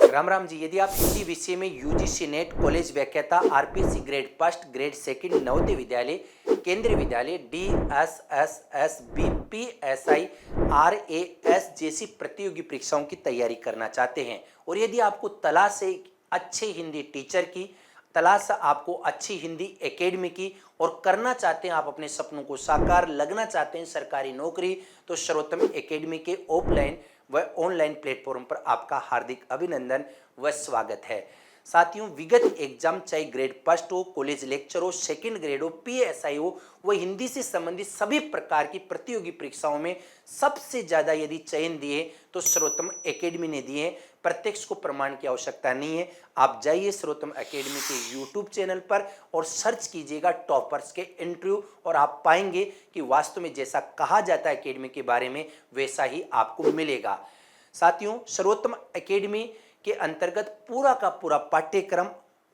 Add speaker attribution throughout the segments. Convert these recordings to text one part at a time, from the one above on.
Speaker 1: राम राम जी। यदि आप हिंदी विषय में यूजीसी नेट कॉलेज व्याख्याता RPC grade first grade second Navodaya Vidyalaya केंद्रीय विद्यालय DSSS BPSI RAS जैसी प्रतियोगी परीक्षाओं की तैयारी करना चाहते हैं और यदि आपको तलाश है अच्छे हिंदी टीचर की, तलाश आपको अच्छी हिंदी एकेडमी की और करना चाहते हैं आप अपने सपनों को साकार, लगना चाहते हैं सरकारी नौकरी, तो सर्वोत्तम एकेडमी के ऑफलाइन व ऑनलाइन प्लेटफॉर्म पर आपका हार्दिक अभिनंदन व स्वागत है। साथियों, विगत एग्जाम चाहे ग्रेड फर्स्ट हो, कॉलेज लेक्चर हो, सेकंड ग्रेड हो, PSI हो, वह हिंदी से संबंधित सभी प्रकार की प्रतियोगी परीक्षाओं में सबसे ज्यादा यदि चयन दिए तो सर्वोत्तम एकेडमी ने दिए। प्रत्यक्ष को प्रमाण की आवश्यकता नहीं है, आप जाइए सर्वोत्तम एकेडमी के YouTube चैनल पर और सर्च कीजिएगा टॉपर्स के इंटरव्यू और आप पाएंगे कि वास्तव में जैसा कहा जाता है एकेडमी के बारे में वैसा ही आपको मिलेगा। साथियों, सर्वोत्तम एकेडमी के अंतर्गत पूरा का पूरा पाठ्यक्रम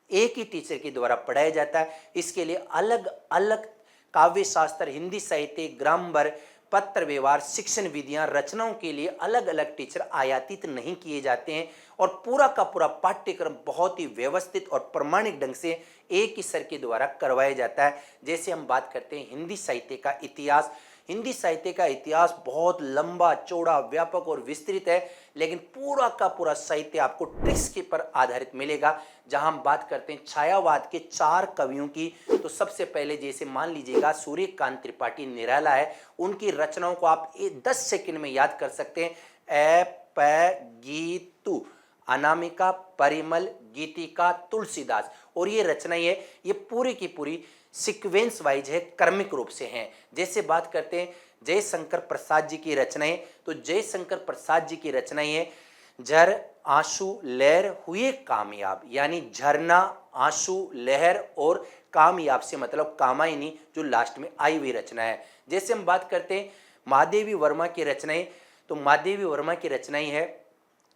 Speaker 1: एक ही टीचर के द्वारा पढ़ाया जाता है। इसके लिए अलग अलग काव्य शास्त्र, हिंदी साहित्य, ग्रामर, पत्र व्यवहार, शिक्षण विधियां, रचनाओं के लिए अलग अलग टीचर आयातित नहीं किए जाते हैं और पूरा का पूरा पाठ्यक्रम बहुत ही व्यवस्थित और प्रमाणिक ढंग से एक ही सर के द्वारा करवाया जाता है। जैसे हम बात करते हैं हिंदी साहित्य का इतिहास, हिंदी साहित्य का इतिहास बहुत लंबा चौड़ा व्यापक और विस्तृत है, लेकिन पूरा का पूरा साहित्य आपको ट्रिक्स के पर आधारित मिलेगा। जहां हम बात करते हैं छायावाद के 4 कवियों की, तो सबसे पहले जैसे मान लीजिएगा सूर्यकांत त्रिपाठी निराला है, उनकी रचनाओं को आप 10 सेकंड में याद कर सकते हैं। गीतु, अनामिका, परिमल, गीतिका, तुलसीदास, और ये रचनाएं है ये पूरी की पूरी सीक्वेंस वाइज है, क्रमिक रूप से हैं। जैसे बात करते हैं जयशंकर प्रसाद जी की रचनाएं, तो जयशंकर प्रसाद जी की रचनाएं है झर आंसू लहर हुए कामयाब, यानी झरना, आंसू, लहर और कामयाब से मतलब कामायनी, जो लास्ट में आई हुई रचना है। जैसे हम बात करते हैं महादेवी वर्मा की रचनाएं, तो महादेवी वर्मा की रचनाएं है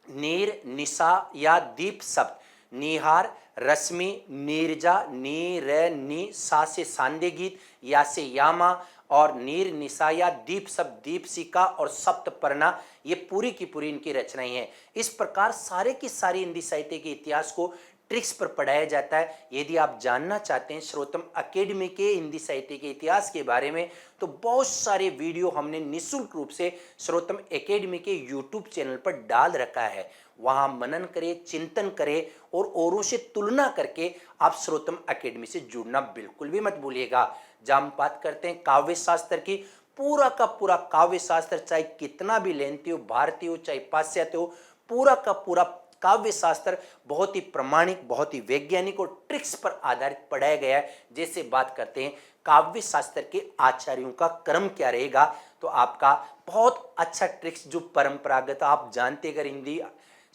Speaker 1: नीर, निशा या दीप शब्द, निहार, रश्मि, नीरजा, नीर, नी, सा से सांदे गीत, या से यामा, और नीर, निशा या दीप शब्द, दीपशिका और सप्तपर्णा, ये पूरी की पूरी इनकी रचनाएं हैं। इस प्रकार सारे की सारी हिंदी साहित्य के इतिहास को ट्रिक्स पर पढ़ाया जाता है। यदि आप जानना चाहते हैं सर्वोत्तम एकेडमी के हिंदी साहित्य के इतिहास के बारे में, तो बहुत सारे वीडियो हमने निःशुल्क रूप से सर्वोत्तम एकेडमी के YouTube चैनल पर डाल रखा है। वहां मनन करें, चिंतन करें और औरों से तुलना करके आप सर्वोत्तम एकेडमी से जुड़ना बिल्कुल भी मत भूलिएगा। जहां हम बात करते हैं काव्य शास्त्र की, पूरा का पूरा काव्य शास्त्र चाहे कितना भी लेंथी हो, भारतीय हो चाहे पाश्चात्य हो, पूरा का पूरा काव्य शास्त्र बहुत ही प्रमाणिक, बहुत ही वैज्ञानिक और ट्रिक्स पर आधारित पढ़ाया गया है। जैसे बात करते हैं काव्य शास्त्र के आचार्यों का क्रम क्या रहेगा, तो आपका बहुत अच्छा ट्रिक्स जो परंपरागत आप जानते, अगर हिंदी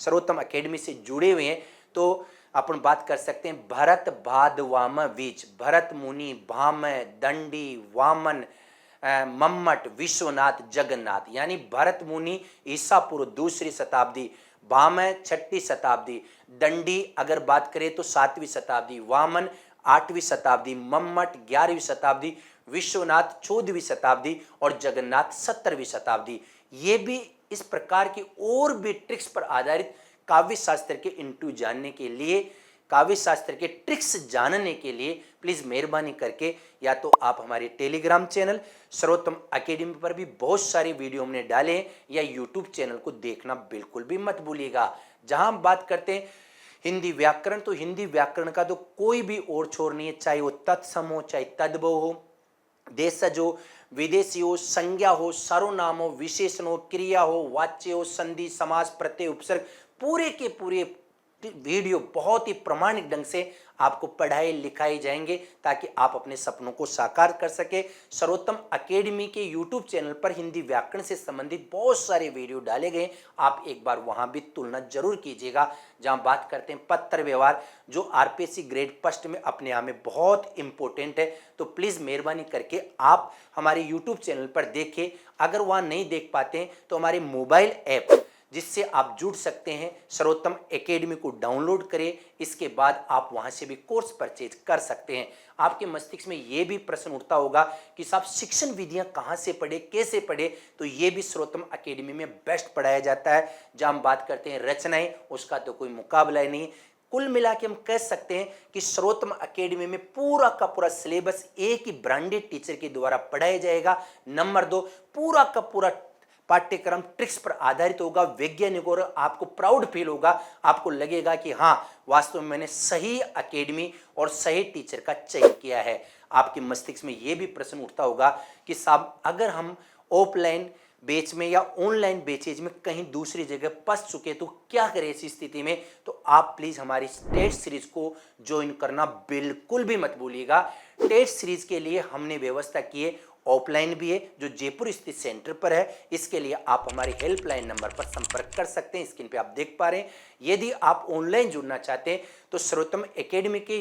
Speaker 1: सर्वोत्तम एकेडमी से जुड़े हुए हैं तो अपन बात कर सकते हैं भरत भाद वाम बीज, भरत मुनि, भाम, दंडी, वामन, मम्मट, विश्वनाथ, जगन्नाथ, यानी भरत मुनि ईसा पूर्व 2री शताब्दी, भाम 6ठी शताब्दी, दंडी अगर बात करें तो 7वीं शताब्दी, वामन 8वीं शताब्दी, मम्मट 11वीं शताब्दी, विश्वनाथ 14वीं शताब्दी और जगन्नाथ 17वीं शताब्दी। ये भी इस प्रकार की और भी ट्रिक्स पर आधारित काव्य शास्त्र के इंटरव्यू जानने के लिए, काव्य शास्त्र के ट्रिक्स जानने के लिए प्लीज मेहरबानी करके या तो आप हमारे टेलीग्राम चैनल सर्वोत्तम एकेडमी पर भी बहुत सारे वीडियो हमने डाले हैं, या YouTube चैनल को देखना बिल्कुल भी मत भूलिएगा। जहां हम बात करते हैं हिंदी व्याकरण, तो हिंदी व्याकरण का तो कोई भी और छोर नहीं है, चाहे वो तत्सम हो, चाहे तद्भव हो, देशज हो, विदेशी हो, संज्ञा हो, सर्वनाम हो, विशेषण हो, क्रिया हो, वाच्य हो, संधि, समास, प्रत्यय, उपसर्ग, पूरे के पूरे वीडियो बहुत ही प्रमाणिक ढंग से आपको पढ़ाए लिखाए जाएंगे ताकि आप अपने सपनों को साकार कर सके। सर्वोत्तम एकेडमी के YouTube चैनल पर हिंदी व्याकरण से संबंधित बहुत सारे वीडियो डाले गए, आप एक बार वहां भी तुलना जरूर कीजिएगा। जहां बात करते हैं पत्र व्यवहार, जो आरपीसी ग्रेड फर्स्ट में अपने आप में बहुत इंपॉर्टेंट है, तो प्लीज मेहरबानी करके आप हमारे YouTube चैनल पर देखें। अगर वहां नहीं देख पाते हैं तो हमारे मोबाइल ऐप जिससे आप जुड़ सकते हैं। सर्वोत्तम एकेडमी को डाउनलोड करें, इसके बाद आप वहां से भी कोर्स परचेज कर सकते हैं। आपके मस्तिष्क में ये भी प्रश्न उठता होगा कि साहब शिक्षण विधियां कहां से पढ़े, कैसे पढ़े, तो ये भी सर्वोत्तम एकेडमी में बेस्ट पढ़ाया जाता है। जहां हम बात करते हैं रचनाएं, उसका तो कोई मुकाबला ही नहीं। कुल मिला के हम कह सकते हैं कि सर्वोत्तम एकेडमी में पूरा का पूरा सिलेबस एक ही ब्रांडेड टीचर के द्वारा पढ़ाया जाएगा। नंबर 2, पूरा का पूरा पाठ्यक्रम ट्रिक्स पर आधारित होगा, वैज्ञानिक, और आपको प्राउड फील होगा। आपको लगेगा कि हाँ, वास्तव में मैंने सही एकेडमी और सही टीचर का चयन किया है। आपके मस्तिष्क में यह भी प्रश्न उठता होगा कि साहब अगर हम ऑफलाइन बेच में या ऑनलाइन बेचेज में कहीं दूसरी जगह फंस चुके तो क्या करें ऐसी स्थिति में। तो आप प्लीज हमारी टेस्ट सीरीज को ज्वाइन करना बिल्कुल भी मत भूलिएगा। टेस्ट सीरीज के लिए हमने व्यवस्था की है, ऑफलाइन भी है जो जयपुर स्थित सेंटर पर है। इसके लिए आप हमारे हेल्पलाइन नंबर पर संपर्क कर सकते हैं, स्क्रीन पे आप देख पा रहे हैं। यदि आप ऑनलाइन जुड़ना चाहते हैं तो सर्वोत्तम एकेडमी के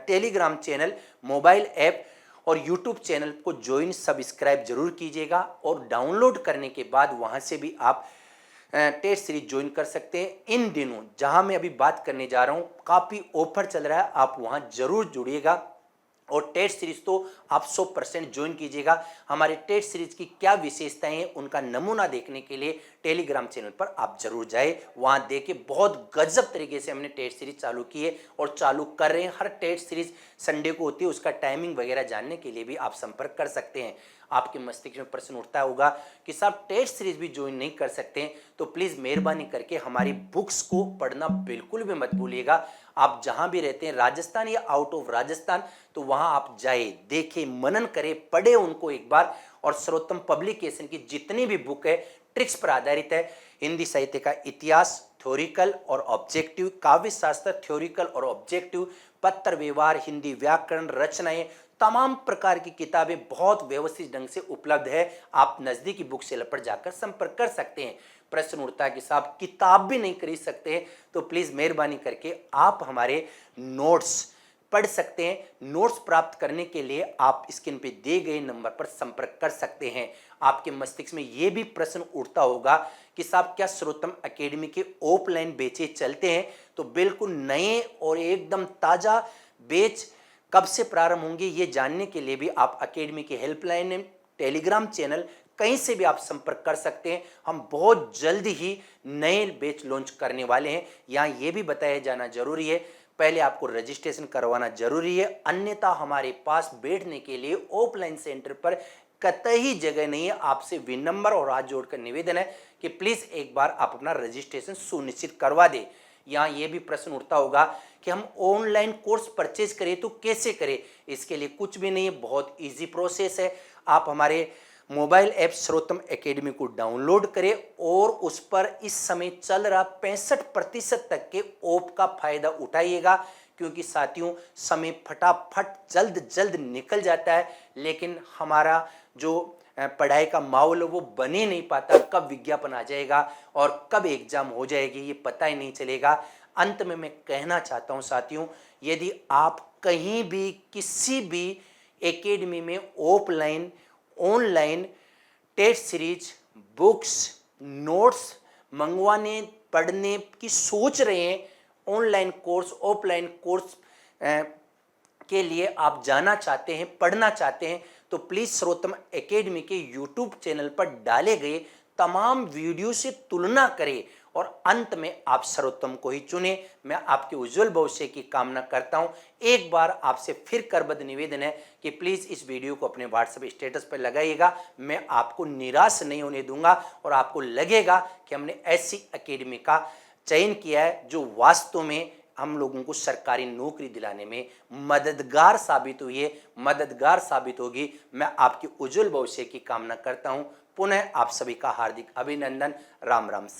Speaker 1: टेलीग्राम चैनल, मोबाइल ऐप और यूट्यूब चैनल को ज्वाइन, सब्सक्राइब जरूर कीजिएगा, और डाउनलोड करने के बाद वहां से भी आप टेस्ट सीरीज ज्वाइन कर सकते हैं। इन दिनों जहां मैं अभी बात करने जा रहा हूं काफी ऑफर चल रहा है, आप वहां जरूर जुड़िएगा। और टेस्ट सीरीज तो आप 100% ज्वाइन कीजिएगा। हमारे टेस्ट सीरीज की क्या विशेषताएं हैं उनका नमूना देखने के लिए टेलीग्राम चैनल पर आप जरूर जाए, वहां देखे बहुत गजब तरीके से हमने टेस्ट सीरीज चालू की है और चालू कर रहे हैं। हर टेस्ट सीरीज संडे को होती है, उसका टाइमिंग वगैरह जानने के लिए भी आप संपर्क कर सकते हैं। आपके मस्तिष्क में प्रश्न उठता होगा कि साहब टेस्ट सीरीज भी ज्वाइन नहीं कर सकते हैं, तो प्लीज मेहरबानी करके हमारी बुक्स को पढ़ना बिल्कुल भी मत भूलिएगा। आप जहां भी रहते हैं, राजस्थान या आउट ऑफ राजस्थान, तो वहां आप जाए, देखें, मनन करें, पढ़े उनको एक बार। और सर्वोत्तम पब्लिकेशन की जितनी भी बुक है ट्रिक्स पर आधारित है। हिंदी साहित्य का इतिहास थ्योरिकल और ऑब्जेक्टिव, काव्य शास्त्र थ्योरिकल और ऑब्जेक्टिव, पत्र व्यवहार, हिंदी व्याकरण, रचनाएं, तमाम प्रकार की किताबें बहुत व्यवस्थित ढंग से उपलब्ध है। आप नजदीकी बुक सेलर पर जाकर संपर्क कर सकते हैं। प्रश्न उठता है कि साहब किताब भी नहीं खरीद सकते, तो प्लीज मेहरबानी करके आप हमारे नोट्स पढ़ सकते हैं। नोट्स प्राप्त करने के लिए आप स्क्रीन पे दिए गए नंबर पर संपर्क कर सकते हैं। आपके मस्तिष्क में यह भी प्रश्न उठता होगा कि साहब क्या सर्वोत्तम एकेडमी के ऑफलाइन बैचे चलते हैं, तो बिल्कुल नए और एकदम ताजा बैच कब से प्रारंभ होंगे ये जानने के लिए भी आप एकेडमी की हेल्पलाइन, टेलीग्राम चैनल, कहीं से भी आप संपर्क कर सकते हैं। हम बहुत जल्द ही नए बैच लॉन्च करने वाले हैं। यहाँ ये भी बताया जाना जरूरी है, पहले आपको रजिस्ट्रेशन करवाना जरूरी है, अन्यथा हमारे पास बैठने के लिए ऑफलाइन सेंटर पर कतई जगह नहीं है। आपसे विनम्र और हाथ जोड़कर निवेदन है कि प्लीज एक बार आप अपना रजिस्ट्रेशन सुनिश्चित करवा दें। यहाँ ये भी प्रश्न उठता होगा कि हम ऑनलाइन कोर्स परचेज करें तो कैसे करें। इसके लिए कुछ भी नहीं है, बहुत इजी प्रोसेस है। आप हमारे मोबाइल ऐप सर्वोत्तम एकेडमी को डाउनलोड करें और उस पर इस समय चल रहा 65% तक के ऑफ का फायदा उठाइएगा, क्योंकि साथियों समय फटाफट जल्द निकल जाता है, लेकिन हमारा जो पढ़ाई का माहौल वो बन ही नहीं पाता। कब विज्ञापन आ जाएगा और कब एग्जाम हो जाएगी ये पता ही नहीं चलेगा। अंत में मैं कहना चाहता हूं साथियों, यदि आप कहीं भी किसी भी एकेडमी में offline, online test series, books, notes मंगवाने, पढ़ने की सोच रहे हैं, ऑनलाइन कोर्स, ऑफलाइन कोर्स के लिए आप जाना चाहते हैं, पढ़ना चाहते हैं, तो प्लीज सर्वोत्तम एकेडमी के यूट्यूब चैनल पर डाले गए तमाम वीडियो से तुलना करें और अंत में आप सर्वोत्तम को ही चुने। मैं आपके उज्जवल भविष्य की कामना करता हूं। एक बार आपसे फिर करबद्ध निवेदन है कि प्लीज इस वीडियो को अपने व्हाट्सएप स्टेटस पर लगाइएगा। मैं आपको निराश नहीं होने दूंगा और आपको लगेगा कि हमने ऐसी एकेडमी का चयन किया है जो वास्तव में हम लोगों को सरकारी नौकरी दिलाने में मददगार साबित हुई है, मददगार साबित होगी। मैं आपके उज्जवल भविष्य की कामना करता हूं। पुनः आप सभी का हार्दिक अभिनंदन। राम राम।